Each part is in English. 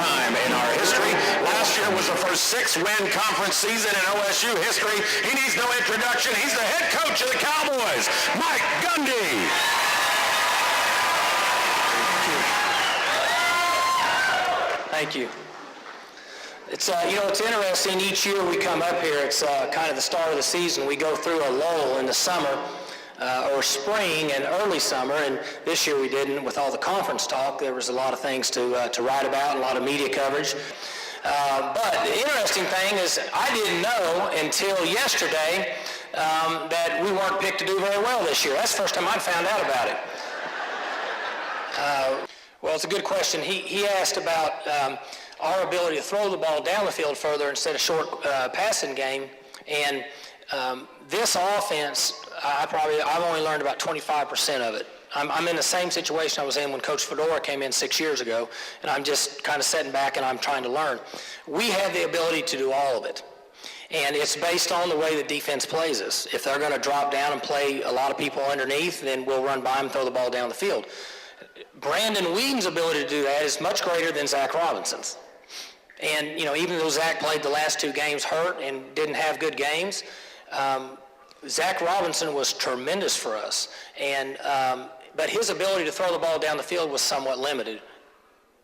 time in our history. Last year was the first 6-win conference season in OSU history. He needs no introduction. He's the head coach of the Cowboys, Mike Gundy. Thank you. It's it's interesting. Each year we come up here, it's kind of the start of the season. We go through a lull in the summer or spring and early summer, and this year we didn't. With all the conference talk, there was a lot of things to write about and a lot of media coverage. But the interesting thing is I didn't know until yesterday that we weren't picked to do very well this year. That's the first time I'd found out about it. Well, it's a good question. He asked about our ability to throw the ball down the field further instead of short passing game. And this offense, I've only learned about 25% of it. I'm in the same situation I was in when Coach Fedora came in 6 years ago, and I'm just kind of sitting back and I'm trying to learn. We have the ability to do all of it. And it's based on the way the defense plays us. If they're going to drop down and play a lot of people underneath, then we'll run by them and throw the ball down the field. Brandon Whedon's ability to do that is much greater than Zach Robinson's. And, even though Zach played the last 2 games hurt and didn't have good games, Zach Robinson was tremendous for us. And but his ability to throw the ball down the field was somewhat limited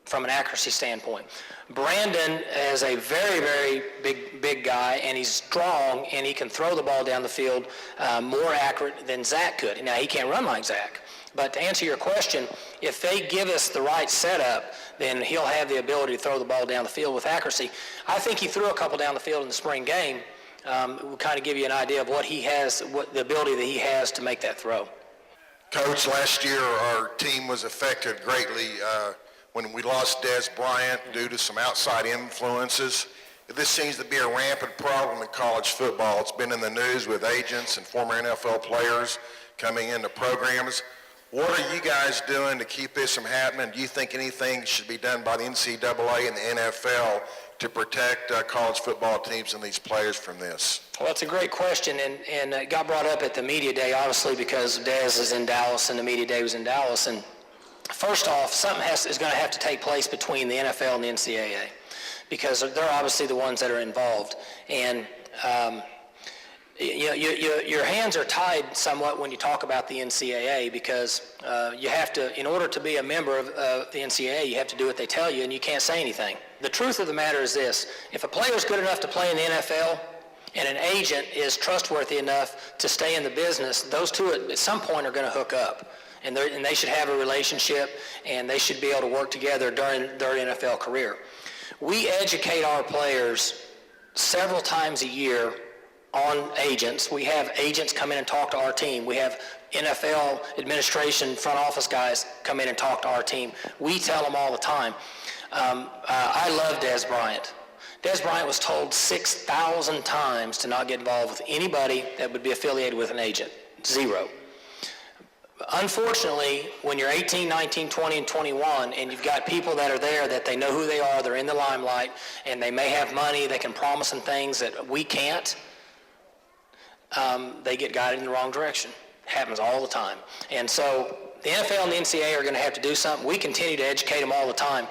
from an accuracy standpoint. Brandon is a very, very big guy, and he's strong, and he can throw the ball down the field more accurate than Zach could. Now, he can't run like Zach. But to answer your question, if they give us the right setup, then he'll have the ability to throw the ball down the field with accuracy. I think he threw a couple down the field in the spring game. It will kind of give you an idea of what he has, what the ability that he has to make that throw. Coach, last year our team was affected greatly when we lost Dez Bryant due to some outside influences. This seems to be a rampant problem in college football. It's been in the news with agents and former NFL players coming into programs. What are you guys doing to keep this from happening? Do you think anything should be done by the NCAA and the NFL to protect college football teams and these players from this? Well, it's a great question, and it got brought up at the media day, obviously, because Dez is in Dallas and the media day was in Dallas. And first off, something is going to have to take place between the NFL and the NCAA, because they're obviously the ones that are involved. And your hands are tied somewhat when you talk about the NCAA, because you have to, in order to be a member of the NCAA, you have to do what they tell you, and you can't say anything. The truth of the matter is this: if a player is good enough to play in the NFL and an agent is trustworthy enough to stay in the business, those two at some point are going to hook up, and they should have a relationship, and they should be able to work together during their NFL career. We educate our players several times a year on agents. We have agents come in and talk to our team. We have NFL administration, front office guys come in and talk to our team. We tell them all the time. I love Dez Bryant. Dez Bryant was told 6,000 times to not get involved with anybody that would be affiliated with an agent. 0. Unfortunately, when you're 18, 19, 20, and 21, and you've got people that are there that they know who they are, they're in the limelight, and they may have money, they can promise them things that we can't, they get guided in the wrong direction. It happens all the time. And so the NFL and the NCAA are going to have to do something. We continue to educate them all the time.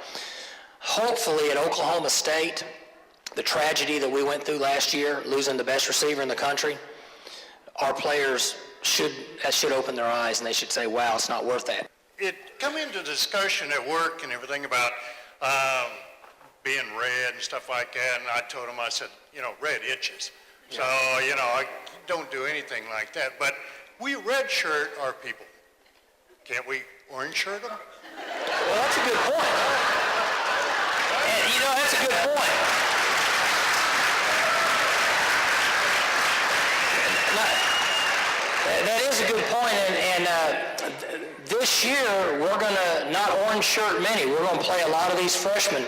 Hopefully at Oklahoma State, the tragedy that we went through last year, losing the best receiver in the country, our players should open their eyes, and they should say, wow, it's not worth that. It come into discussion at work and everything about being red and stuff like that, and I told them, I said, red itches. Yeah. So, I don't do anything like that. But we red shirt our people. Can't we orange shirt them? Well, that's a good point. And, that's a good point. That is a good point, and this year we're going to not orange shirt many. We're going to play a lot of these freshmen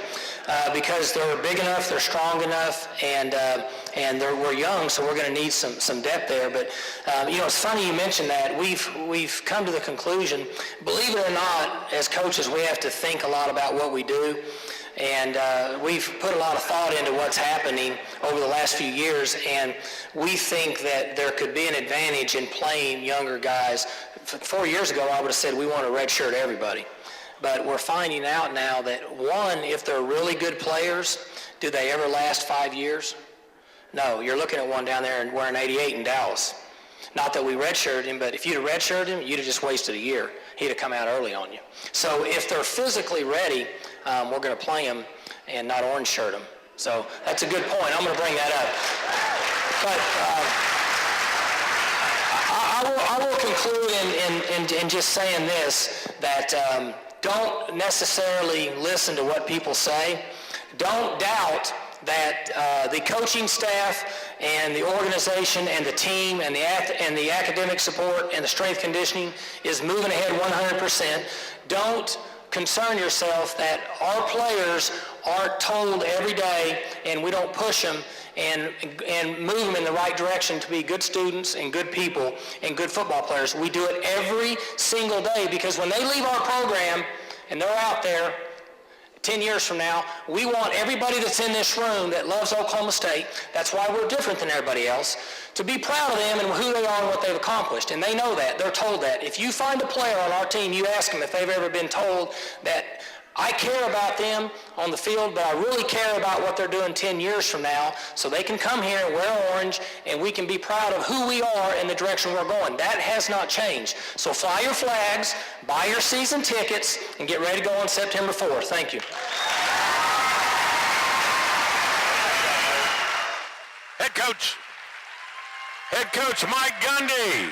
because they're big enough, they're strong enough, and we're young, so we're going to need some depth there. But it's funny you mentioned that. We've come to the conclusion, believe it or not, as coaches, we have to think a lot about what we do. And we've put a lot of thought into what's happening over the last few years, and we think that there could be an advantage in playing younger guys. 4 years ago, I would have said we want to redshirt everybody. but we're finding out now that, one, if they're really good players, do they ever last 5 years? No, you're looking at one down there and wearing 88 in Dallas. Not that we redshirted him, but if you'd have redshirted him, you'd have just wasted a year. He'd have come out early on you. So if they're physically ready, we're going to play them and not orange shirt them. So that's a good point. I'm going to bring that up. But I will conclude in just saying this, that don't necessarily listen to what people say. Don't doubt that the coaching staff and the organization and the team and the academic support and the strength conditioning is moving ahead 100%. Don't concern yourself that our players aren't told every day and we don't push them and move them in the right direction to be good students and good people and good football players. We do it every single day, because when they leave our program and they're out there 10 years from now, we want everybody that's in this room that loves Oklahoma State, that's why we're different than everybody else, to be proud of them and who they are and what they've accomplished. And they know that. They're told that. If you find a player on our team, you ask them if they've ever been told that I care about them on the field, but I really care about what they're doing 10 years from now, so they can come here and wear orange and we can be proud of who we are and the direction we're going. That has not changed. So fly your flags, buy your season tickets, and get ready to go on September 4th. Thank you. Head coach Mike Gundy.